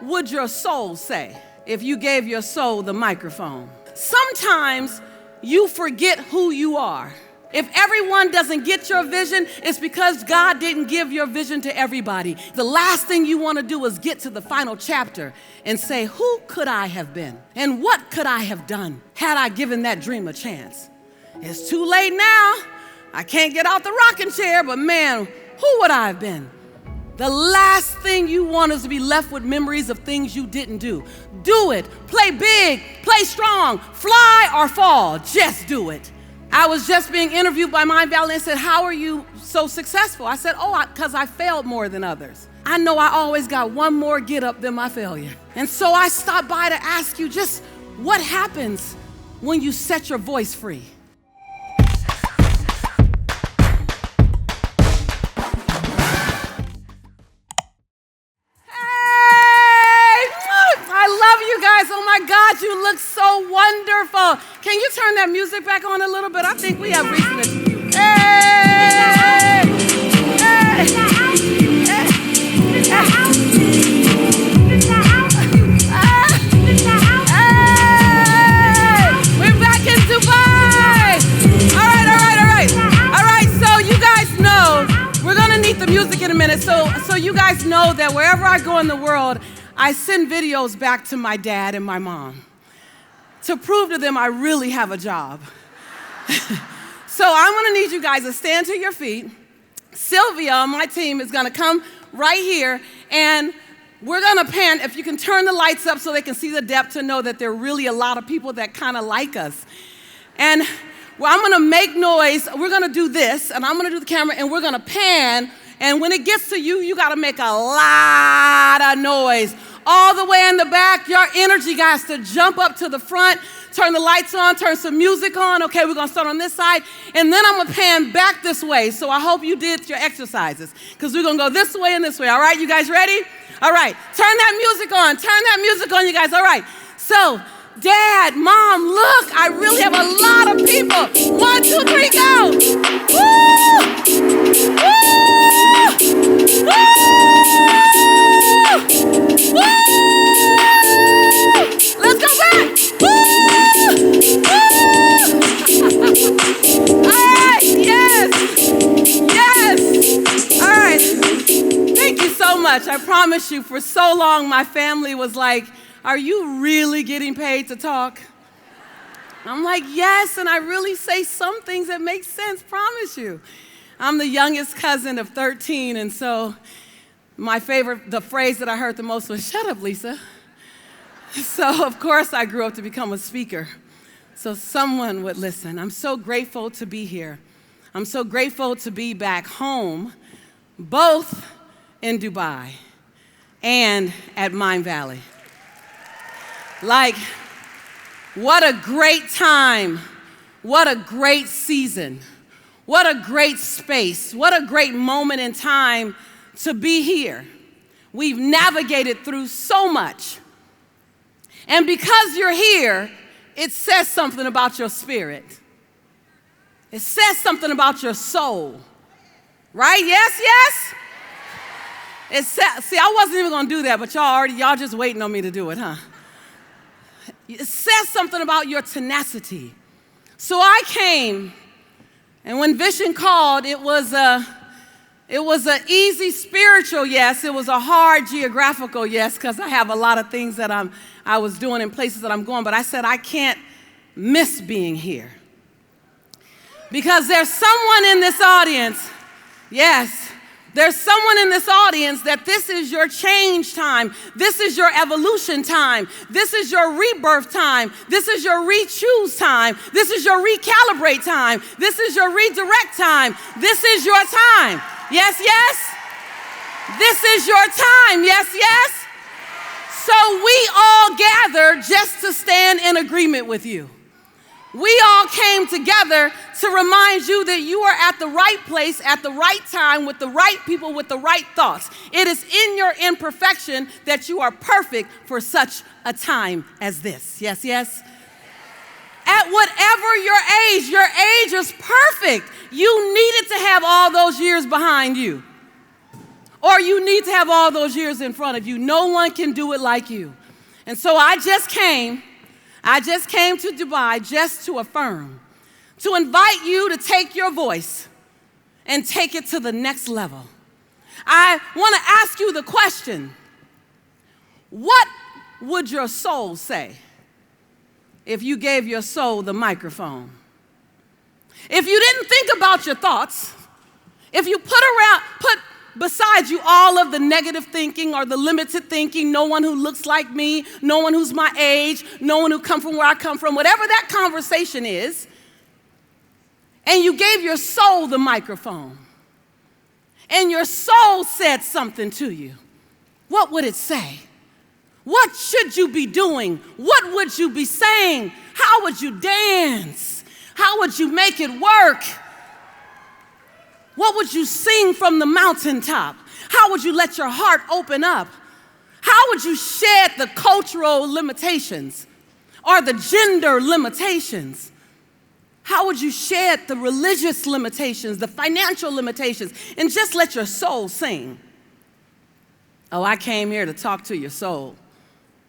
would your soul say if you gave your soul the microphone? Sometimes you forget who you are. If everyone doesn't get your vision, it's because God didn't give your vision to everybody. The last thing you want to do is get to the final chapter and say, who could I have been? And what could I have done had I given that dream a chance? It's too late now. I can't get out the rocking chair, but man, who would I have been? The last thing you want is to be left with memories of things you didn't do. Do it. Play big. Play strong. Fly or fall. Just do it. I was just being interviewed by Mindvalley and said, how are you so successful? I said, because I failed more than others. I know I always got one more get up than my failure. And so I stopped by to ask you just what happens when you set your voice free? Oh my God, you look so wonderful. Can you turn that music back on a little bit? I think we have reason to. Hey! Hey! We're back in Dubai. All right. So you guys know, we're gonna need the music in a minute. So you guys know that wherever I go in the world, I send videos back to my dad and my mom to prove to them I really have a job. So I'm gonna need you guys to stand to your feet. Sylvia on my team is gonna come right here, and we're gonna pan, if you can turn the lights up so they can see the depth to know that there are really a lot of people that kind of like us. And I'm gonna make noise, we're gonna do this, and I'm gonna do the camera, and we're gonna pan. And when it gets to you, you gotta make a lot of noise. All the way in the back, your energy has to jump up to the front, turn the lights on, turn some music on. Okay, we're gonna start on this side. And then I'm gonna pan back this way. So I hope you did your exercises, because we're gonna go this way and this way. All right, you guys ready? All right, turn that music on, you guys. All right, so Dad, Mom, look, I really have a lot of people. 1, 2, 3, go. Woo! Woo! Woo! Woo! Let's go back. Woo! Woo! All right, yes. All right, thank you so much. I promise you, for so long, my family was like, are you really getting paid to talk? I'm like, yes, and I really say some things that make sense, promise you. I'm the youngest cousin of 13, and so the phrase that I heard the most was, shut up, Lisa. So, of course, I grew up to become a speaker, so someone would listen. I'm so grateful to be here. I'm so grateful to be back home, both in Dubai and at Mindvalley. Like, what a great time, what a great season, what a great space, what a great moment in time to be here. We've navigated through so much. And because you're here, it says something about your spirit. It says something about your soul, right? Yes? See, I wasn't even gonna do that, but y'all just waiting on me to do it, huh? It says something about your tenacity. So I came, and when Vision called, it was an easy spiritual yes. It was a hard geographical yes, because I have a lot of things that I was doing in places that I'm going. But I said I can't miss being here, because there's someone in this audience. Yes. There's someone in this audience that this is your change time. This is your evolution time. This is your rebirth time. This is your re-choose time. This is your recalibrate time. This is your redirect time. This is your time. Yes? This is your time. Yes? So we all gather just to stand in agreement with you. We all came together to remind you that you are at the right place at the right time with the right people with the right thoughts. It is in your imperfection that you are perfect for such a time as this. Yes? At whatever your age is perfect. You needed to have all those years behind you, or you need to have all those years in front of you. No one can do it like you. And so I just came to Dubai just to affirm, to invite you to take your voice and take it to the next level. I want to ask you the question, what would your soul say if you gave your soul the microphone? If you didn't think about your thoughts, if you put beside you all of the negative thinking or the limited thinking, no one who looks like me, no one who's my age, no one who comes from where I come from, whatever that conversation is, and you gave your soul the microphone, and your soul said something to you, what would it say? What should you be doing? What would you be saying? How would you dance? How would you make it work? What would you sing from the mountaintop? How would you let your heart open up? How would you shed the cultural limitations or the gender limitations? How would you shed the religious limitations, the financial limitations, and just let your soul sing? Oh, I came here to talk to your soul.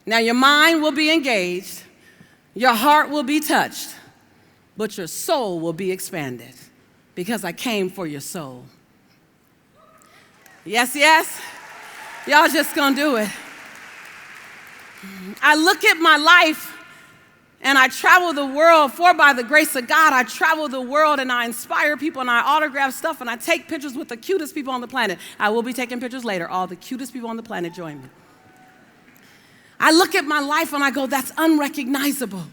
Now, your mind will be engaged, your heart will be touched, but your soul will be expanded because I came for your soul. Yes, yes? Y'all just gonna do it. I look at my life and I travel the world, for by the grace of God, I travel the world and I inspire people and I autograph stuff and I take pictures with the cutest people on the planet. I will be taking pictures later. All the cutest people on the planet join me. I look at my life and I go, that's unrecognizable.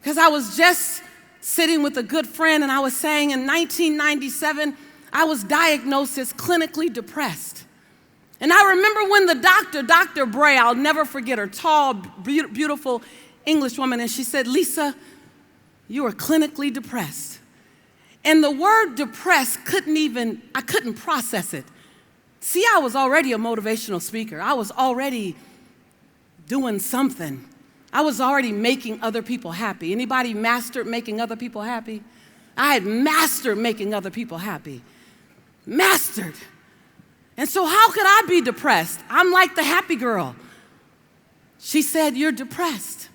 Because I was just sitting with a good friend and I was saying in 1997, I was diagnosed as clinically depressed. And I remember when the Dr. Bray, I'll never forget her, tall, beautiful English woman, and she said, Lisa, you are clinically depressed. And the word depressed I couldn't process it. See, I was already a motivational speaker. I was already doing something. I was already making other people happy. Anybody mastered making other people happy? I had mastered making other people happy. Mastered. And so how could I be depressed? I'm like the happy girl. She said, you're depressed.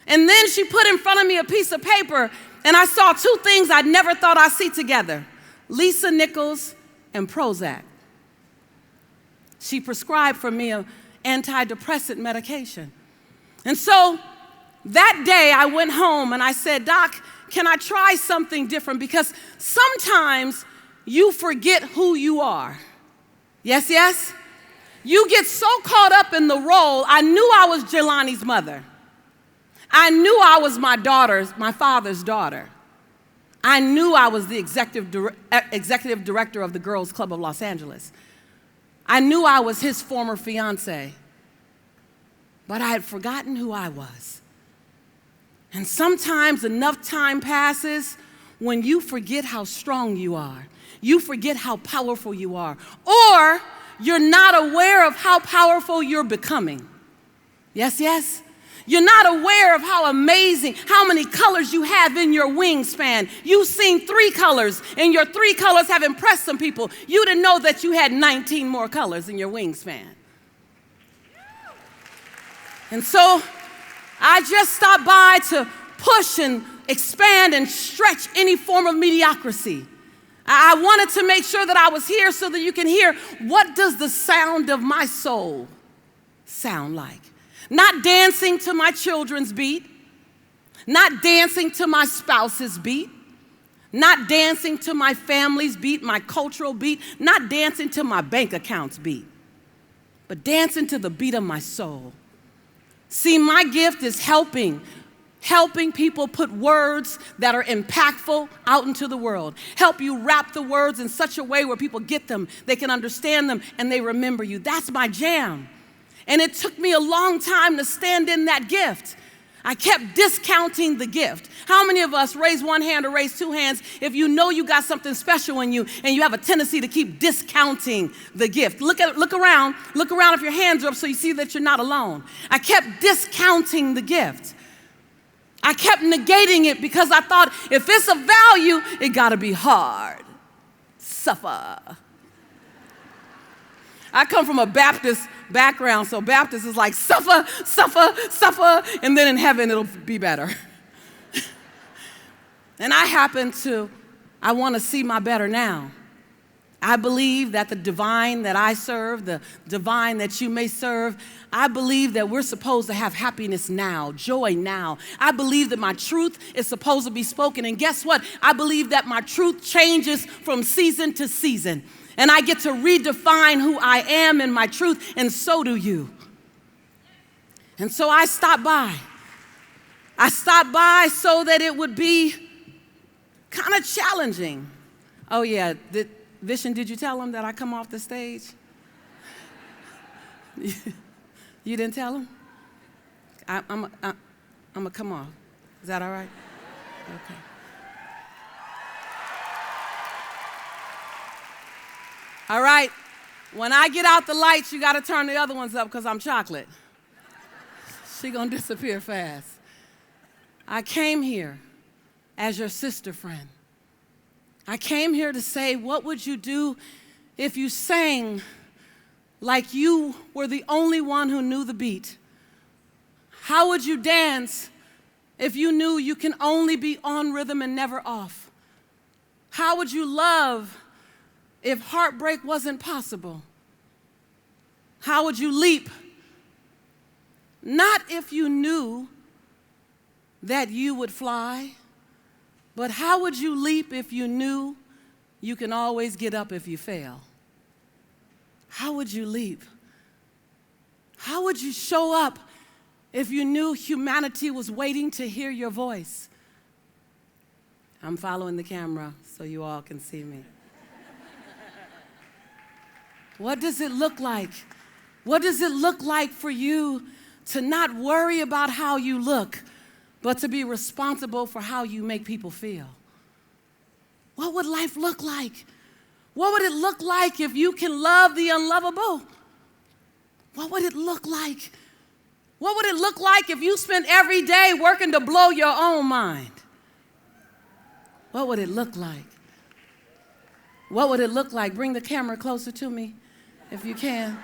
And then she put in front of me a piece of paper, and I saw two things I never thought I'd see together: Lisa Nichols and Prozac. She prescribed for me an antidepressant medication. And so that day I went home and I said, Doc, can I try something different? Because sometimes you forget who you are. Yes, yes? You get so caught up in the role. I knew I was Jelani's mother. I knew I was my father's daughter. I knew I was the executive director of the Girls Club of Los Angeles. I knew I was his former fiance. But I had forgotten who I was. And sometimes enough time passes when you forget how strong you are. You forget how powerful you are. Or you're not aware of how powerful you're becoming. Yes, yes? You're not aware of how amazing, how many colors you have in your wingspan. You've seen 3 colors, and your 3 colors have impressed some people. You didn't know that you had 19 more colors in your wingspan. And so I just stopped by to push and expand and stretch any form of mediocrity. I wanted to make sure that I was here so that you can hear, what does the sound of my soul sound like? Not dancing to my children's beat, not dancing to my spouse's beat, not dancing to my family's beat, my cultural beat, not dancing to my bank account's beat, but dancing to the beat of my soul. See, my gift is helping people put words that are impactful out into the world. Help you wrap the words in such a way where people get them, they can understand them, and they remember you. That's my jam. And it took me a long time to stand in that gift. I kept discounting the gift. How many of us raise one hand or raise 2 hands if you know you got something special in you and you have a tendency to keep discounting the gift? Look around if your hands are up so you see that you're not alone. I kept discounting the gift. I kept negating it because I thought if it's a value, it gotta be hard, suffer. I come from a Baptist background, so Baptist is like, suffer, suffer, suffer, and then in heaven it'll be better. And I want to see my better now. I believe that the divine that I serve, the divine that you may serve, I believe that we're supposed to have happiness now, joy now. I believe that my truth is supposed to be spoken. And guess what? I believe that my truth changes from season to season. And I get to redefine who I am in my truth, and so do you. And so I stopped by. I stopped by so that it would be kind of challenging. Oh yeah, Vision, did you tell him that I come off the stage? You didn't tell him? I'm gonna come off. Is that all right? Okay. All right. When I get out the lights, you gotta turn the other ones up because I'm chocolate. She gonna disappear fast. I came here as your sister friend. I came here to say, what would you do if you sang like you were the only one who knew the beat? How would you dance if you knew you can only be on rhythm and never off? How would you love if heartbreak wasn't possible? How would you leap? Not if you knew that you would fly, but how would you leap if you knew you can always get up if you fail? How would you leap? How would you show up if you knew humanity was waiting to hear your voice? I'm following the camera so you all can see me. What does it look like? What does it look like for you to not worry about how you look, but to be responsible for how you make people feel? What would life look like? What would it look like if you can love the unlovable? What would it look like? What would it look like if you spent every day working to blow your own mind? What would it look like? What would it look like? Bring the camera closer to me if you can.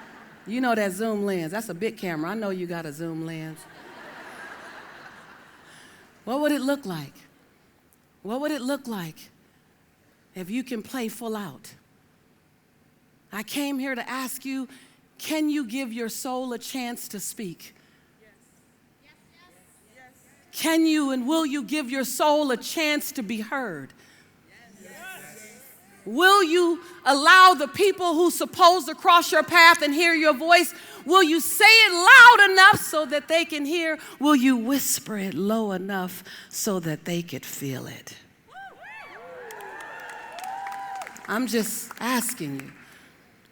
You know that zoom lens. That's a big camera. I know you got a zoom lens. What would it look like? What would it look like if you can play full out? I came here to ask you, can you give your soul a chance to speak? Can you and will you give your soul a chance to be heard? Will you allow the people who's supposed to cross your path and hear your voice, will you say it loud enough so that they can hear? Will you whisper it low enough so that they could feel it? I'm just asking you,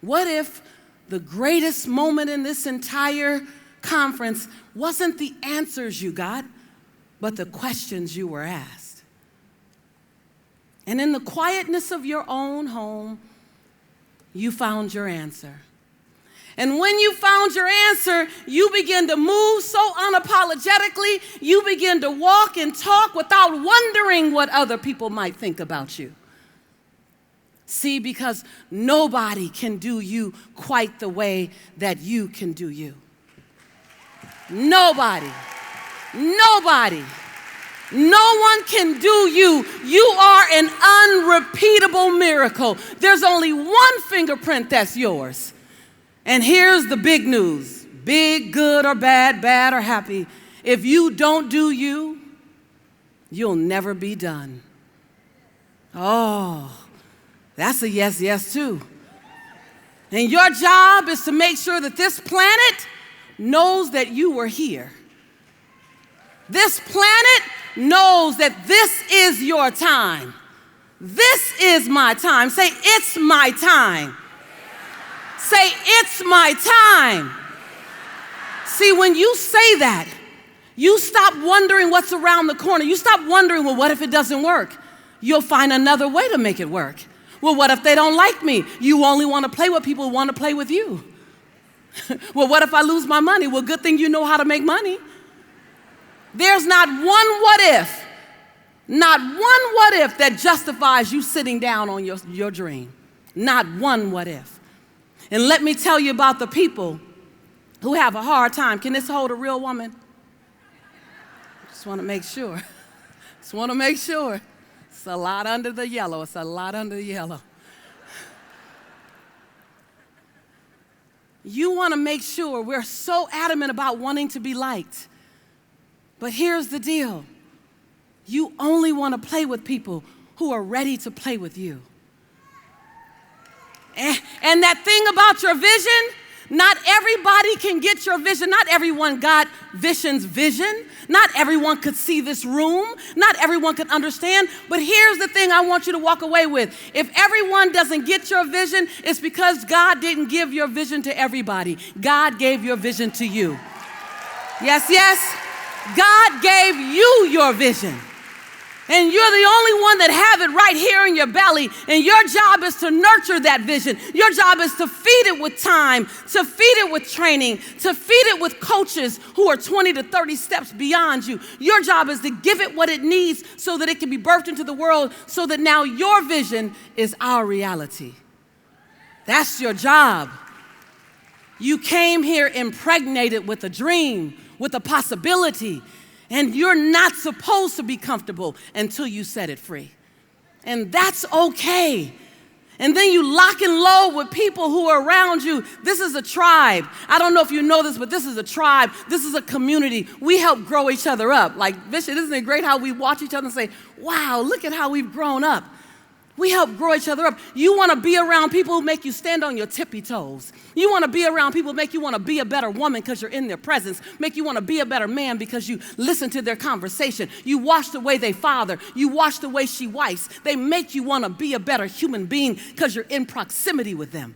what if the greatest moment in this entire conference wasn't the answers you got, but the questions you were asked? And in the quietness of your own home, you found your answer. And when you found your answer, you begin to move so unapologetically, you begin to walk and talk without wondering what other people might think about you. See, because nobody can do you quite the way that you can do you. Nobody. Nobody. No one can do you. You are an unrepeatable miracle. There's only one fingerprint that's yours. And here's the big news. Big, good, or bad, bad or happy. If you don't do you, you'll never be done. Oh, that's a yes, yes, too. And your job is to make sure that this planet knows that you were here. This planet knows that this is your time. This is my time. Say, it's my time. Say, it's my time. See, when you say that, you stop wondering what's around the corner. You stop wondering, well, what if it doesn't work? You'll find another way to make it work. Well, what if they don't like me? You only want to play with people who want to play with you. Well, what if I lose my money? Well, good thing you know how to make money. There's not one what if that justifies you sitting down on your dream. Not one what if. And let me tell you about the people who have a hard time. Can this hold a real woman? Just want to make sure. Just want to make sure. It's a lot under the yellow. It's a lot under the yellow. You want to make sure. We're so adamant about wanting to be liked. But here's the deal. You only want to play with people who are ready to play with you. And that thing about your vision, not everybody can get your vision. Not everyone got Vision's vision. Not everyone could see this room. Not everyone could understand. But here's the thing I want you to walk away with. If everyone doesn't get your vision, it's because God didn't give your vision to everybody. God gave your vision to you. Yes, yes. God gave you your vision. And you're the only one that have it right here in your belly. And your job is to nurture that vision. Your job is to feed it with time, to feed it with training, to feed it with coaches who are 20 to 30 steps beyond you. Your job is to give it what it needs so that it can be birthed into the world, so that now your vision is our reality. That's your job. You came here impregnated with a dream, with a possibility. And you're not supposed to be comfortable until you set it free. And that's okay. And then you lock and load with people who are around you. This is a tribe. I don't know if you know this, but this is a tribe. This is a community. We help grow each other up. Like, Bishop, isn't it great how we watch each other and say, wow, look at how we've grown up. We help grow each other up. You want to be around people who make you stand on your tippy toes. You want to be around people who make you want to be a better woman because you're in their presence. Make you want to be a better man because you listen to their conversation. You watch the way they father. You watch the way she wifes. They make you want to be a better human being because you're in proximity with them.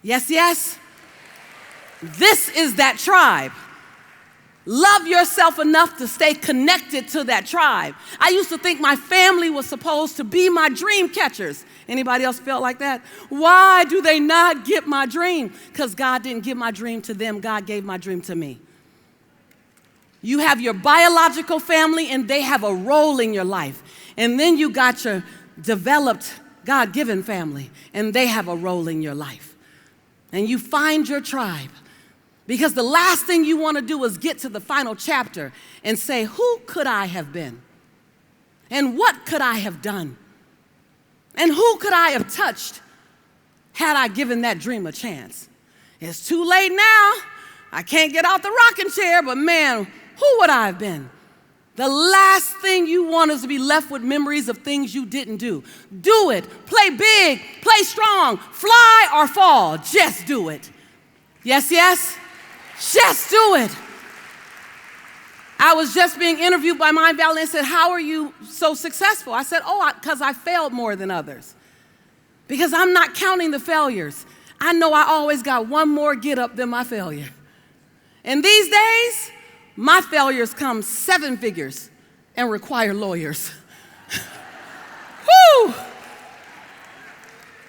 Yes, yes? This is that tribe. Love yourself enough to stay connected to that tribe. I used to think my family was supposed to be my dream catchers. Anybody else felt like that? Why do they not get my dream? Because God didn't give my dream to them. God gave my dream to me. You have your biological family, and they have a role in your life. And then you got your developed, God-given family, and they have a role in your life. And you find your tribe. Because the last thing you want to do is get to the final chapter and say, who could I have been? And what could I have done? And who could I have touched had I given that dream a chance? It's too late now. I can't get out the rocking chair, but man, who would I have been? The last thing you want is to be left with memories of things you didn't do. Do it. Play big. Play strong. Fly or fall. Just do it. Yes, yes? Just do it. I was just being interviewed by Mindvalley and said, how are you so successful? I said, because I failed more than others. Because I'm not counting the failures. I know I always got one more get up than my failure. And these days, my failures come 7 figures and require lawyers. Woo!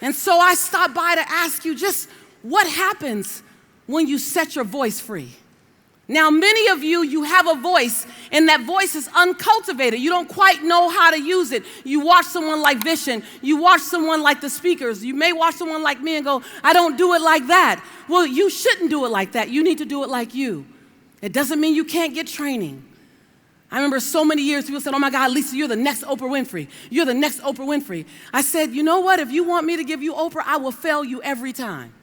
And so I stopped by to ask you just what happens when you set your voice free. Now, many of you have a voice, and that voice is uncultivated. You don't quite know how to use it. You watch someone like Vision. You watch someone like the speakers. You may watch someone like me and go, I don't do it like that. Well, you shouldn't do it like that. You need to do it like you. It doesn't mean you can't get training. I remember so many years people said, oh my God, Lisa, you're the next Oprah Winfrey. You're the next Oprah Winfrey. I said, you know what? If you want me to give you Oprah, I will fail you every time.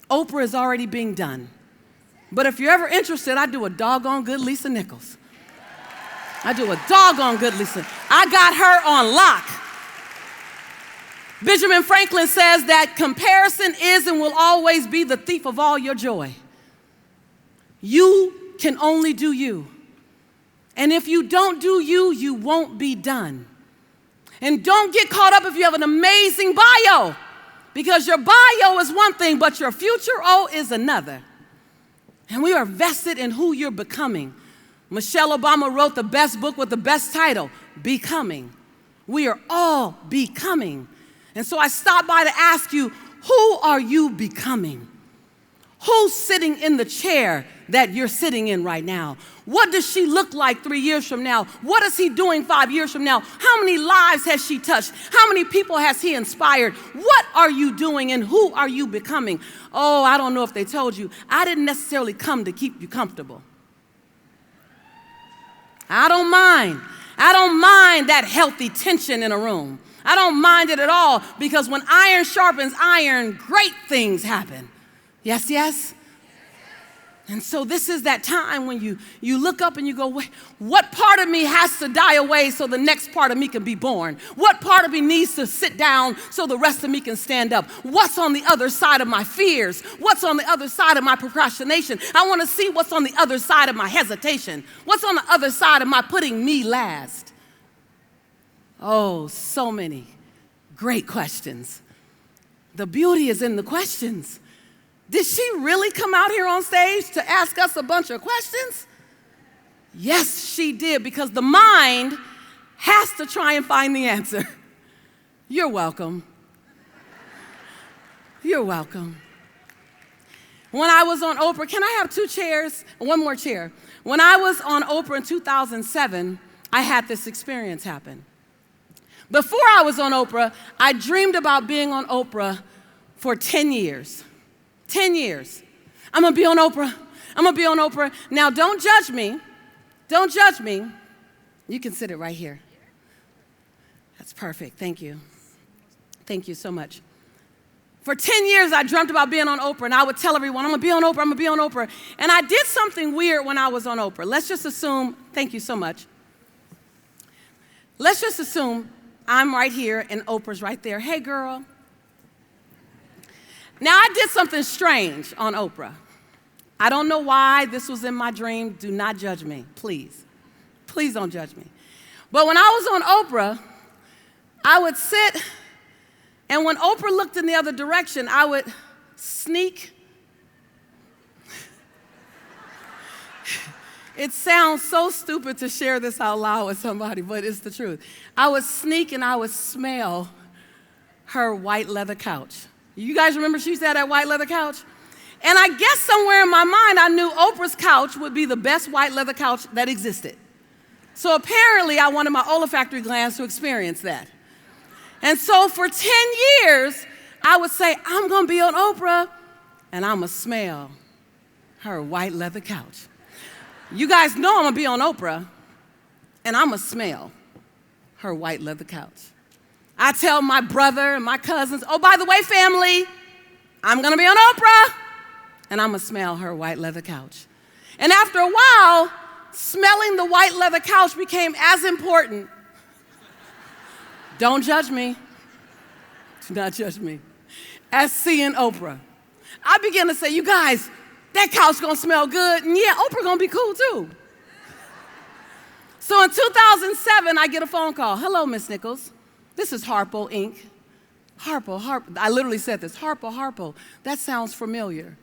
Oprah is already being done. But if you're ever interested, I do a doggone good Lisa Nichols. I do a doggone good Lisa. I got her on lock. Benjamin Franklin says that comparison is and will always be the thief of all your joy. You can only do you. And if you don't do you, you won't be done. And don't get caught up if you have an amazing bio. Because your bio is one thing, but your future, is another. And we are vested in who you're becoming. Michelle Obama wrote the best book with the best title, Becoming. We are all becoming. And so I stopped by to ask you, who are you becoming? Who's sitting in the chair that you're sitting in right now? What does she look like 3 years from now? What is he doing 5 years from now? How many lives has she touched? How many people has he inspired? What are you doing and who are you becoming? Oh, I don't know if they told you. I didn't necessarily come to keep you comfortable. I don't mind. I don't mind that healthy tension in a room. I don't mind it at all, because when iron sharpens iron, great things happen. Yes, yes? And so this is that time when you look up and you go, wait, what part of me has to die away so the next part of me can be born? What part of me needs to sit down so the rest of me can stand up? What's on the other side of my fears? What's on the other side of my procrastination? I want to see what's on the other side of my hesitation. What's on the other side of my putting me last? Oh, so many great questions. The beauty is in the questions. Did she really come out here on stage to ask us a bunch of questions? Yes, she did, because the mind has to try and find the answer. You're welcome. You're welcome. When I was on Oprah, can I have 2 chairs? One more chair. When I was on Oprah in 2007, I had this experience happen. Before I was on Oprah, I dreamed about being on Oprah for 10 years. 10 years. I'm going to be on Oprah. I'm going to be on Oprah. Now, don't judge me. Don't judge me. You can sit it right here. That's perfect. Thank you. Thank you so much. For 10 years, I dreamt about being on Oprah, and I would tell everyone, I'm going to be on Oprah, I'm going to be on Oprah. And I did something weird when I was on Oprah. Let's just assume, thank you so much. Let's just assume I'm right here and Oprah's right there. Hey, girl. Now, I did something strange on Oprah. I don't know why this was in my dream. Do not judge me, please. Please don't judge me. But when I was on Oprah, I would sit, and when Oprah looked in the other direction, I would sneak. It sounds so stupid to share this out loud with somebody, but it's the truth. I would sneak and I would smell her white leather couch. You guys remember she used to have that white leather couch? And I guess somewhere in my mind, I knew Oprah's couch would be the best white leather couch that existed. So apparently, I wanted my olfactory glands to experience that. And so for 10 years, I would say, I'm going to be on Oprah, and I'm going to smell her white leather couch. You guys know I'm going to be on Oprah, and I'm going to smell her white leather couch. I tell my brother and my cousins, oh, by the way, family, I'm going to be on Oprah, and I'm going to smell her white leather couch. And after a while, smelling the white leather couch became as important. Don't judge me. Do not judge me. As seeing Oprah. I began to say, you guys, that couch going to smell good, and yeah, Oprah going to be cool too. So in 2007, I get a phone call. Hello, Miss Nichols. This is Harpo, Inc. Harpo. I literally said this. Harpo. That sounds familiar.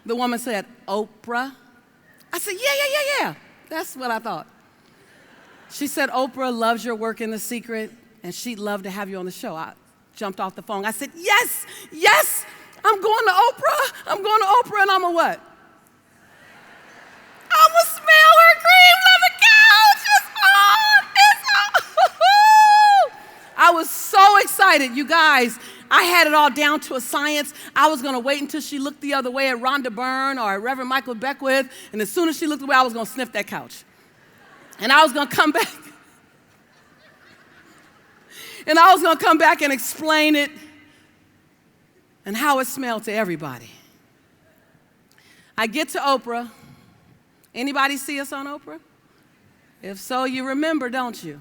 The woman said, Oprah. I said, yeah. That's what I thought. She said, Oprah loves your work in The Secret, and she'd love to have you on the show. I jumped off the phone. I said, yes, I'm going to Oprah. I'm going to Oprah, and I'm a what? I'm going to smell her cream leather couch. It's on. I was so excited, you guys. I had it all down to a science. I was going to wait until she looked the other way at Rhonda Byrne or at Reverend Michael Beckwith, and as soon as she looked away, I was going to sniff that couch. And I was going to come back. And I was going to come back and explain it and how it smelled to everybody. I get to Oprah. Anybody see us on Oprah? If so, you remember, don't you?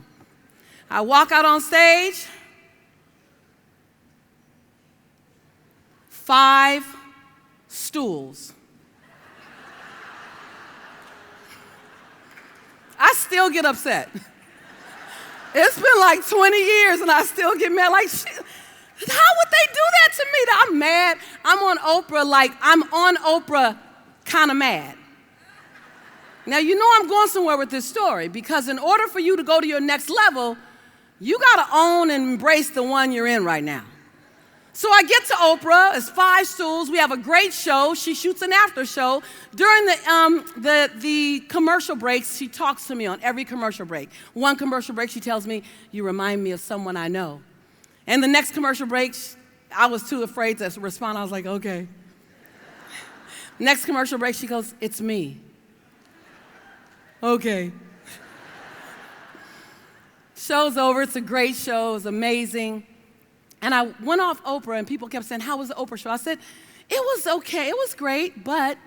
I walk out on stage. 5 stools. I still get upset. It's been like 20 years and I still get mad. Like, how would they do that to me? I'm mad. I'm on Oprah like I'm on Oprah kind of mad. Now, you know I'm going somewhere with this story because in order for you to go to your next level, you got to own and embrace the one you're in right now. So I get to Oprah. It's 5 stools. We have a great show. She shoots an after show. During the commercial breaks, she talks to me on every commercial break. One commercial break, she tells me, "You remind me of someone I know." And the next commercial break, I was too afraid to respond. I was like, okay. Next commercial break, she goes, "It's me." Okay. Show's over. It's a great show. It's amazing. And I went off Oprah, and people kept saying, "How was the Oprah show?" I said, "It was okay. It was great, but..."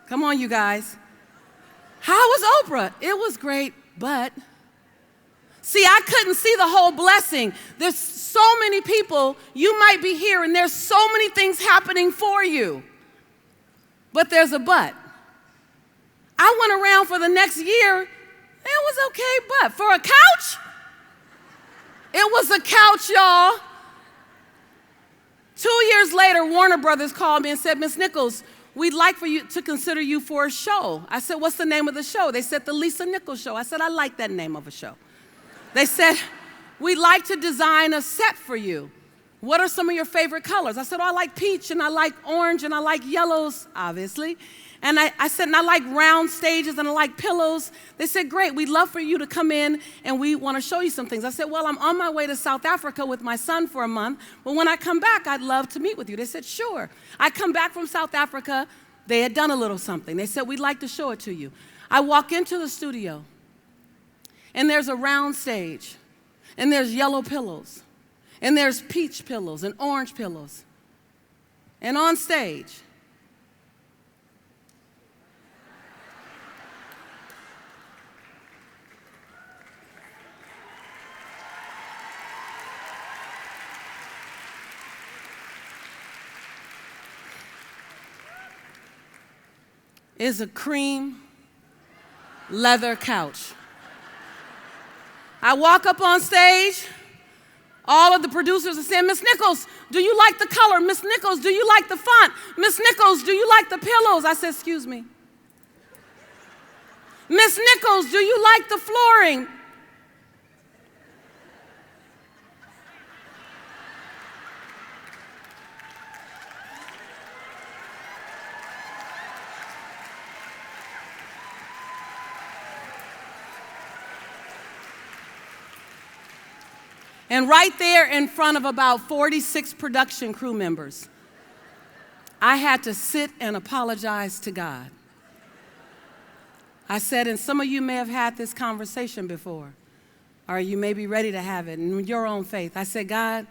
Come on, you guys. How was Oprah? It was great, but... See, I couldn't see the whole blessing. There's so many people, you might be here, and there's so many things happening for you. But there's a but. I went around for the next year, it was okay, but for a couch, it was a couch, y'all. 2 years later, Warner Brothers called me and said, "Miss Nichols, we'd like for you to consider you for a show." I said, "What's the name of the show?" They said, "The Lisa Nichols Show." I said, "I like that name of a show." They said, "We'd like to design a set for you. What are some of your favorite colors?" I said, "Oh, I like peach, and I like orange, and I like yellows, obviously." And I said, "And I like round stages, and I like pillows." They said, "Great, we'd love for you to come in, and we want to show you some things." I said, "Well, I'm on my way to South Africa with my son for a month, but when I come back, I'd love to meet with you." They said, "Sure." I come back from South Africa. They had done a little something. They said, "We'd like to show it to you." I walk into the studio, and there's a round stage, and there's yellow pillows, and there's peach pillows and orange pillows. And on stage, is a cream leather couch. I walk up on stage. All of the producers are saying, "Miss Nichols, do you like the color? Miss Nichols, do you like the font? Miss Nichols, do you like the pillows?" I said, "Excuse me. Miss Nichols, do you like the flooring?" And right there in front of about 46 production crew members, I had to sit and apologize to God. I said, and some of you may have had this conversation before, or you may be ready to have it in your own faith. I said, "God,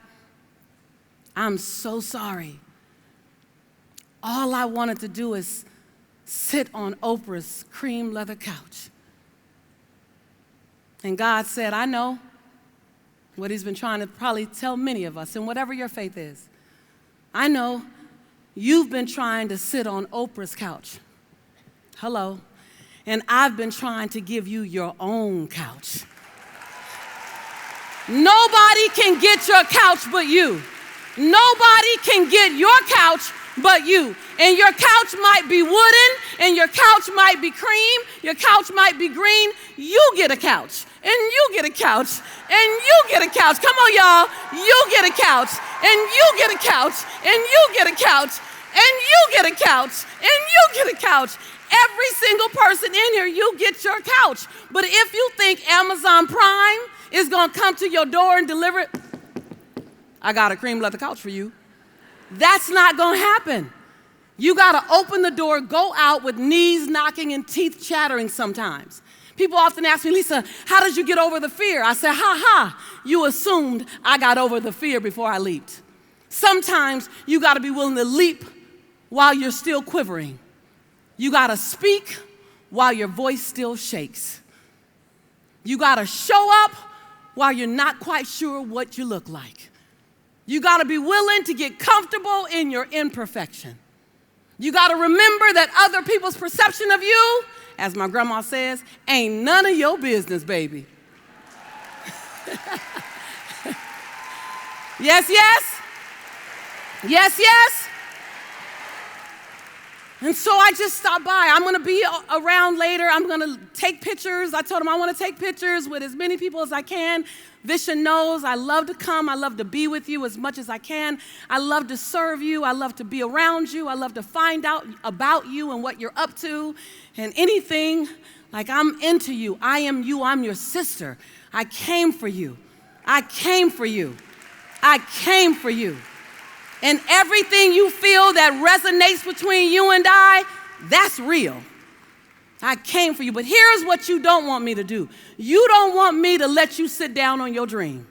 I'm so sorry. All I wanted to do is sit on Oprah's cream leather couch." And God said, "I know what he's been trying to probably tell many of us, and whatever your faith is. I know you've been trying to sit on Oprah's couch. Hello. And I've been trying to give you your own couch. Nobody can get your couch but you. Nobody can get your couch but you. And your couch might be wooden, and your couch might be cream, your couch might be green. You get a couch, and you get a couch, and you get a couch. Come on, y'all. You get a couch, and you get a couch, and you get a couch, and you get a couch, and you get a couch. Every single person in here, you get your couch. But if you think Amazon Prime is going to come to your door and deliver it, "I got a cream leather couch for you," that's not going to happen. You got to open the door, go out with knees knocking and teeth chattering sometimes. People often ask me, "Lisa, how did you get over the fear?" I said, "Ha, you assumed I got over the fear before I leaped." Sometimes you got to be willing to leap while you're still quivering. You got to speak while your voice still shakes. You got to show up while you're not quite sure what you look like. You got to be willing to get comfortable in your imperfection. You got to remember that other people's perception of you, as my grandma says, ain't none of your business, baby. Yes, yes. Yes, yes. And so I just stopped by. I'm going to be around later. I'm going to take pictures. I told him I want to take pictures with as many people as I can. Vishen knows I love to come. I love to be with you as much as I can. I love to serve you. I love to be around you. I love to find out about you and what you're up to and anything. Like, I'm into you. I am you. I'm your sister. I came for you. I came for you. I came for you. And everything you feel that resonates between you and I, that's real. I came for you. But here's what you don't want me to do. You don't want me to let you sit down on your dream.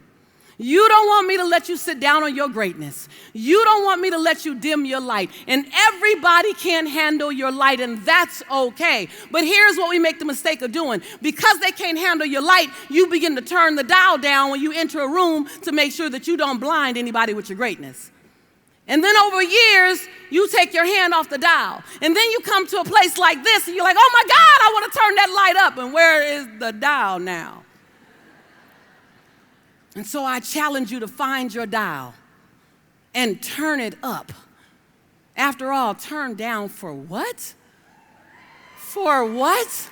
You don't want me to let you sit down on your greatness. You don't want me to let you dim your light. And everybody can't handle your light, and that's okay. But here's what we make the mistake of doing. Because they can't handle your light, you begin to turn the dial down when you enter a room to make sure that you don't blind anybody with your greatness. And then over years, you take your hand off the dial. And then you come to a place like this, and you're like, oh my God, I want to turn that light up. And where is the dial now? And so I challenge you to find your dial and turn it up. After all, turn down for what? For what?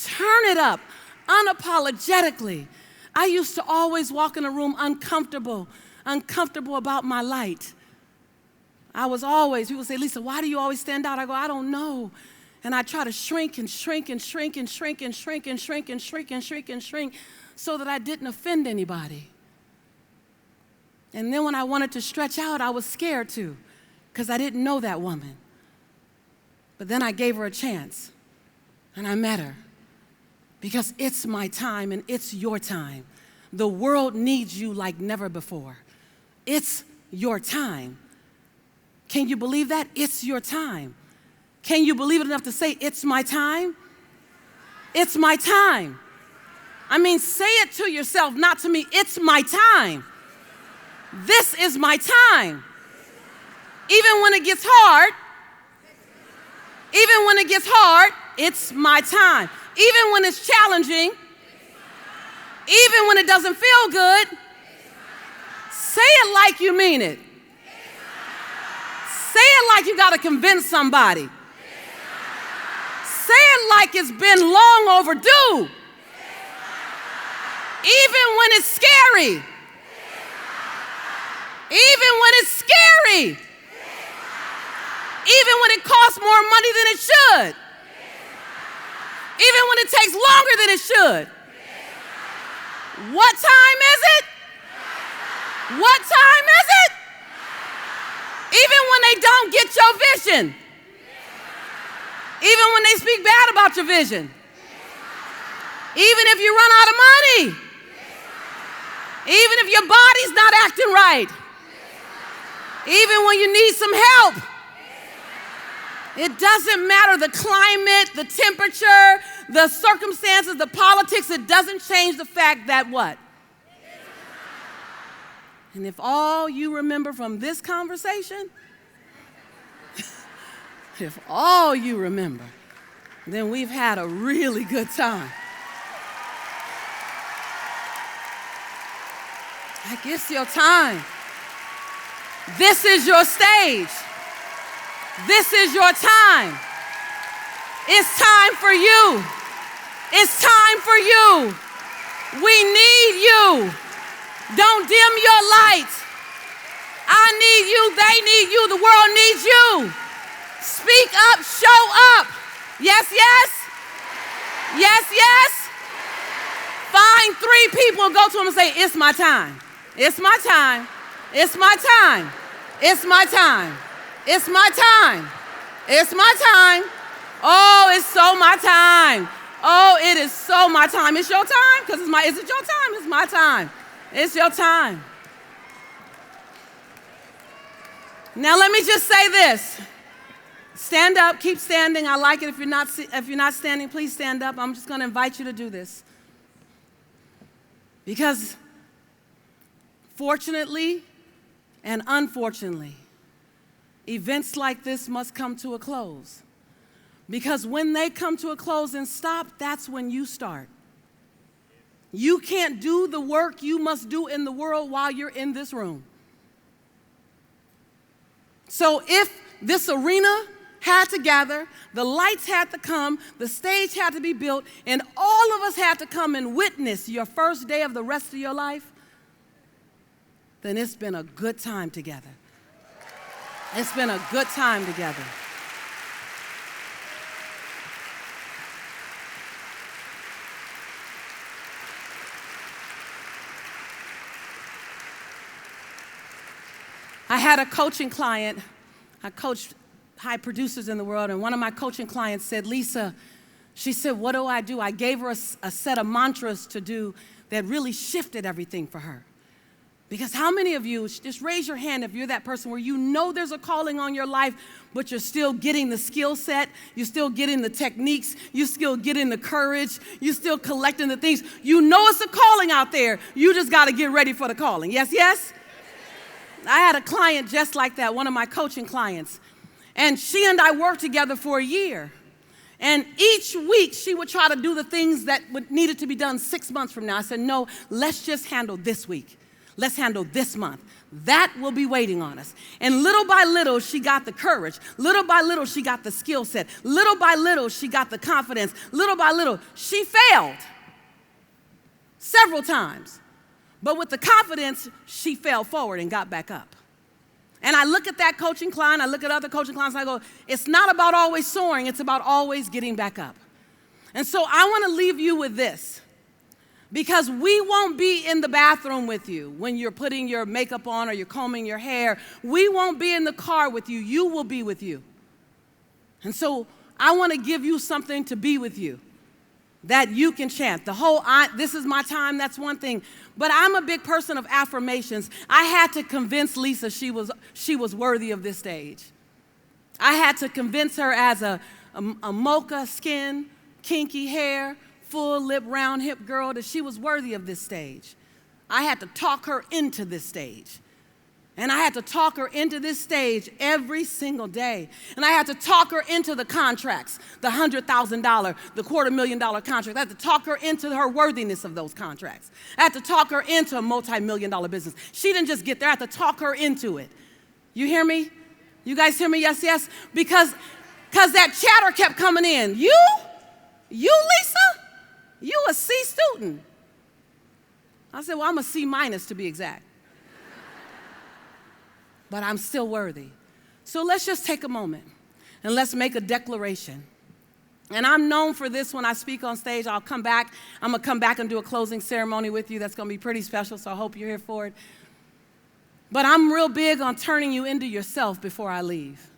Turn it up unapologetically. I used to always walk in a room uncomfortable about my light. I was always, people say, Lisa, why do you always stand out? I go, I don't know. And I try to shrink and shrink and shrink and shrink and shrink and shrink and shrink and shrink and shrink so that I didn't offend anybody. And then when I wanted to stretch out, I was scared to because I didn't know that woman. But then I gave her a chance and I met her because it's my time and it's your time. The world needs you like never before. It's your time. Can you believe that? It's your time. Can you believe it enough to say, it's my time? It's my time. I mean, say it to yourself, not to me. It's my time. This is my time. Even when it gets hard, it's my time. Even when it's challenging, even when it doesn't feel good, say it like you mean it. Say it like you got to convince somebody. Say it like it's been long overdue. Even when it's scary. Even when it's scary. Even when it costs more money than it should. Even when it takes longer than it should. What time is it? What time is it? Even when they don't get your vision. Even when they speak bad about your vision. Even if you run out of money. Even if your body's not acting right. Even when you need some help. It doesn't matter the climate, the temperature, the circumstances, the politics. It doesn't change the fact that what? And if all you remember from this conversation, if all you remember, then we've had a really good time. Like, it's your time. This is your stage. This is your time. It's time for you. It's time for you. We need you. Don't dim your light. I need you. They need you. The world needs you. Speak up. Show up. Yes, yes. Yes, yes. Find 3 people and go to them and say, it's my time. It's my time. It's my time. It's my time. It's my time. It's my time. Oh, it's so my time. Oh, it is so my time. It's your time? Because is it your time? It's my time. It's your time. Now let me just say this. Stand up, keep standing. I like it. If you're not standing, please stand up. I'm just going to invite you to do this. Because fortunately and unfortunately, events like this must come to a close. Because when they come to a close and stop, that's when you start. You can't do the work you must do in the world while you're in this room. So if this arena had to gather, the lights had to come, the stage had to be built, and all of us had to come and witness your first day of the rest of your life, then it's been a good time together. It's been a good time together. I had a coaching client. I coached high producers in the world, and one of my coaching clients said, Lisa, she said, what do? I gave her a set of mantras to do that really shifted everything for her. Because how many of you, just raise your hand if you're that person where you know there's a calling on your life, but you're still getting the skill set, you're still getting the techniques, you're still getting the courage, you're still collecting the things. You know it's a calling out there. You just got to get ready for the calling. Yes, yes? I had a client just like that, one of my coaching clients. And she and I worked together for a year. And each week she would try to do the things that needed to be done 6 months from now. I said, no, let's just handle this week. Let's handle this month. That will be waiting on us. And little by little, she got the courage. Little by little, she got the skill set. Little by little, she got the confidence. Little by little, she failed several times. But with the confidence, she fell forward and got back up. And I look at that coaching client, I look at other coaching clients, and I go, it's not about always soaring, it's about always getting back up. And so I want to leave you with this, because we won't be in the bathroom with you when you're putting your makeup on or you're combing your hair. We won't be in the car with you. You will be with you. And so I want to give you something to be with you that you can chant. This is my time, that's one thing. But I'm a big person of affirmations. I had to convince Lisa she was worthy of this stage. I had to convince her as a mocha skin, kinky hair, full lip, round hip girl that she was worthy of this stage. I had to talk her into this stage. And I had to talk her into this stage every single day. And I had to talk her into the contracts, the $100,000, the $250,000 contract. I had to talk her into her worthiness of those contracts. I had to talk her into a multi-million-dollar business. She didn't just get there. I had to talk her into it. You hear me? You guys hear me? Yes, yes? Because that chatter kept coming in. You, Lisa? You a C student. I said, well, I'm a C minus to be exact. But I'm still worthy. So let's just take a moment and let's make a declaration. And I'm known for this when I speak on stage. I'm going to come back and do a closing ceremony with you. That's going to be pretty special, so I hope you're here for it. But I'm real big on turning you into yourself before I leave.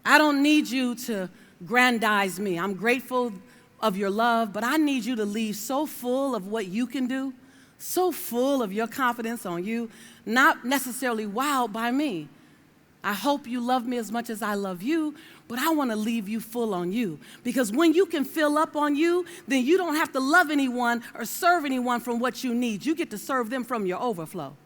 I don't need you to grandize me. I'm grateful of your love, but I need you to leave so full of what you can do, so full of your confidence on you, not necessarily wowed by me. I hope you love me as much as I love you, but I want to leave you full on you. Because when you can fill up on you, then you don't have to love anyone or serve anyone from what you need. You get to serve them from your overflow.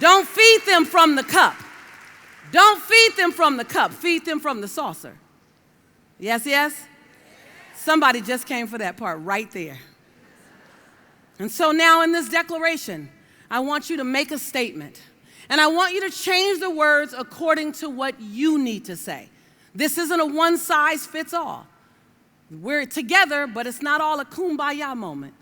Don't feed them from the cup. Don't feed them from the cup. Feed them from the saucer. Yes, yes? Somebody just came for that part right there. And so now in this declaration, I want you to make a statement. And I want you to change the words according to what you need to say. This isn't a one-size-fits-all. We're together, but it's not all a kumbaya moment.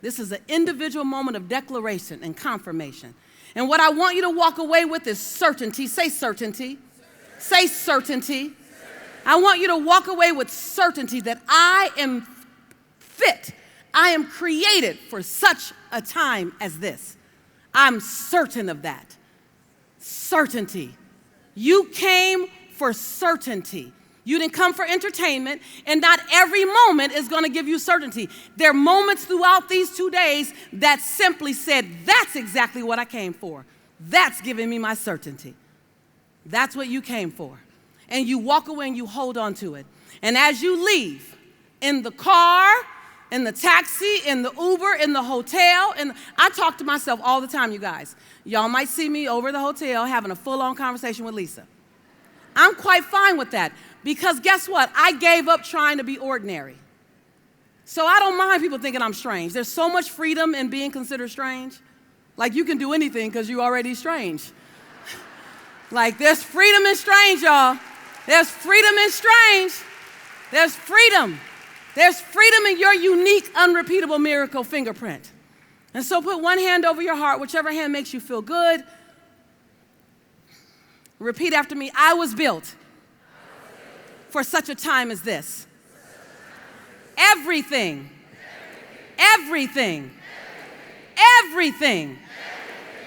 This is an individual moment of declaration and confirmation. And what I want you to walk away with is certainty. Say certainty. Say certainty. I want you to walk away with certainty that I am fit. I am created for such a time as this. I'm certain of that. Certainty. You came for certainty. You didn't come for entertainment, and not every moment is going to give you certainty. There are moments throughout these 2 days that simply said, that's exactly what I came for. That's giving me my certainty. That's what you came for. And you walk away and you hold on to it. And as you leave, in the car, in the taxi, in the Uber, in the hotel, and I talk to myself all the time, you guys. Y'all might see me over at the hotel having a full-on conversation with Lisa. I'm quite fine with that because guess what? I gave up trying to be ordinary. So I don't mind people thinking I'm strange. There's so much freedom in being considered strange. Like you can do anything because you're already strange. Like, there's freedom in strange, y'all. There's freedom in strange. There's freedom. There's freedom in your unique, unrepeatable miracle fingerprint. And so put one hand over your heart, whichever hand makes you feel good. Repeat after me. I was built for such a time as this. Everything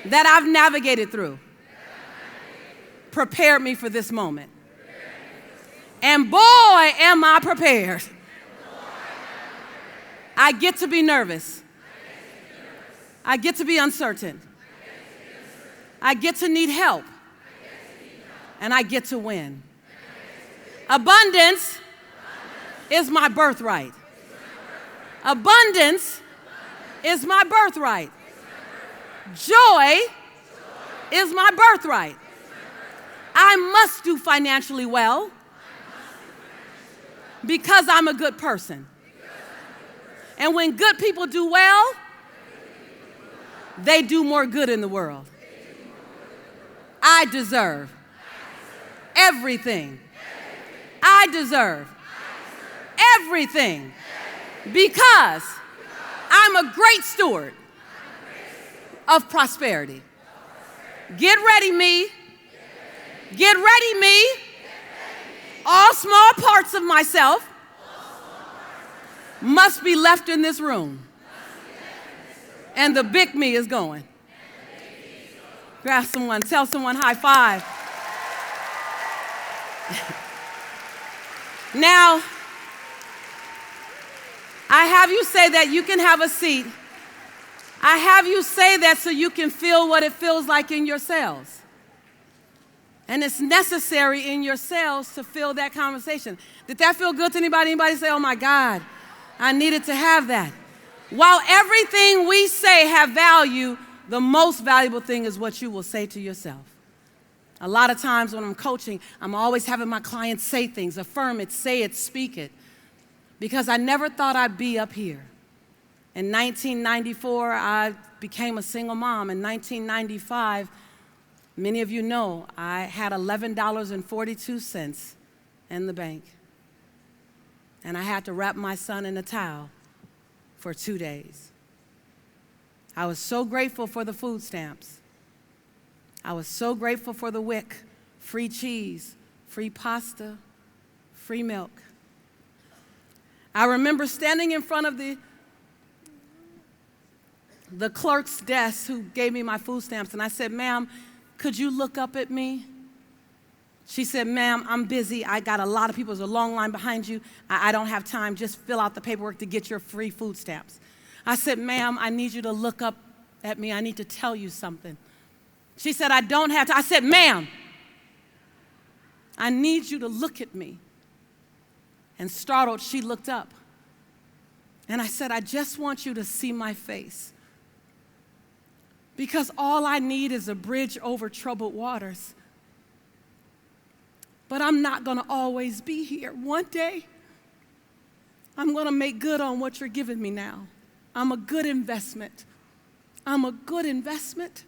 that I've navigated through prepared me for this moment. And boy, am I prepared. I get to be nervous. I get to be uncertain. I get to need help. And I get to win. Abundance is my birthright. Abundance is my birthright. Joy is my birthright. I must do financially well because I'm a good person. And when good people do well, they do more good in the world. I deserve everything. I deserve everything because I'm a great steward of prosperity. Get ready, me. Get ready, me. All small parts of myself must be left in this room. And the big me is going. Grab someone, tell someone high five. Now, I have you say that you can have a seat. I have you say that so you can feel what it feels like in your cells. And it's necessary in your cells to feel that conversation. Did that feel good to anybody? Anybody say, oh my God, I needed to have that. While everything we say have value, the most valuable thing is what you will say to yourself. A lot of times when I'm coaching, I'm always having my clients say things, affirm it, say it, speak it, because I never thought I'd be up here. In 1994, I became a single mom. In 1995, many of you know, I had $11.42 in the bank. And I had to wrap my son in a towel for 2 days. I was so grateful for the food stamps. I was so grateful for the WIC, free cheese, free pasta, free milk. I remember standing in front of the clerk's desk who gave me my food stamps, and I said, ma'am, could you look up at me? She said, ma'am, I'm busy. I got a lot of people. There's a long line behind you. I don't have time. Just fill out the paperwork to get your free food stamps. I said, ma'am, I need you to look up at me. I need to tell you something. She said, I don't have to. I said, ma'am, I need you to look at me. And startled, she looked up. And I said, I just want you to see my face. Because all I need is a bridge over troubled waters. But I'm not going to always be here. One day, I'm going to make good on what you're giving me now. I'm a good investment. I'm a good investment.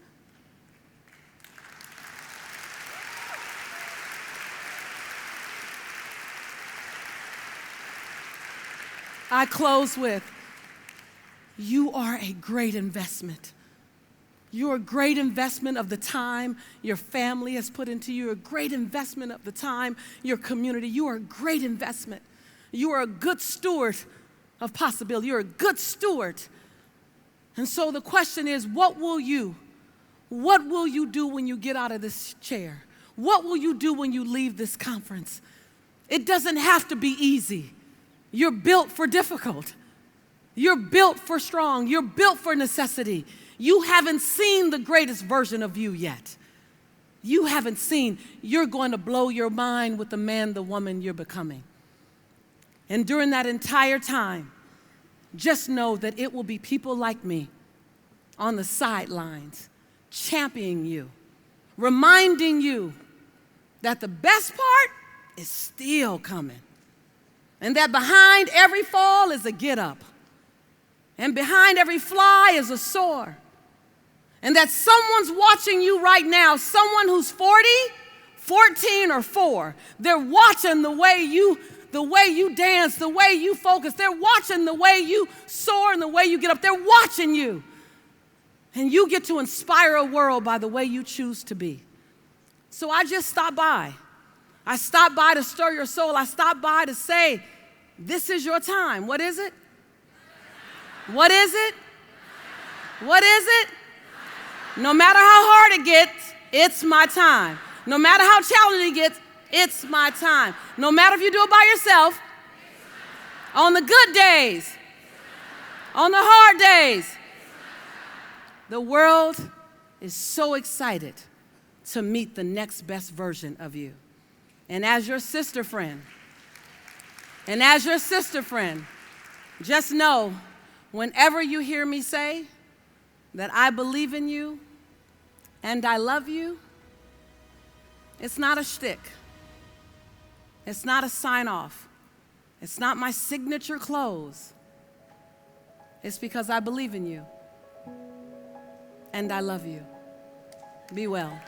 I close with, you are a great investment. You're a great investment of the time your family has put into you. You're a great investment of the time your community. You are a great investment. You are a good steward of possibility. You're a good steward. And so the question is, what will you do when you get out of this chair? What will you do when you leave this conference? It doesn't have to be easy. You're built for difficult. You're built for strong. You're built for necessity. You haven't seen the greatest version of you yet. You haven't seen. You're going to blow your mind with the man, the woman you're becoming. And during that entire time, just know that it will be people like me on the sidelines, championing you, reminding you that the best part is still coming. And that behind every fall is a get up. And behind every fly is a soar. And that someone's watching you right now, someone who's 40 14 or 4. They're watching the way you dance, the way you focus. They're watching the way you soar and the way you get up. They're watching you. And you get to inspire a world by the way you choose to be. So I just stopped by. I stopped by to stir your soul. I stopped by to say, this is your time. What is it? What is it? What is it? No matter how hard it gets, it's my time. No matter how challenging it gets, it's my time. No matter if you do it by yourself, on the good days, on the hard days, the world is so excited to meet the next best version of you. And as your sister friend, just know, whenever you hear me say that I believe in you and I love you, it's not a shtick. It's not a sign off. It's not my signature close. It's because I believe in you and I love you. Be well.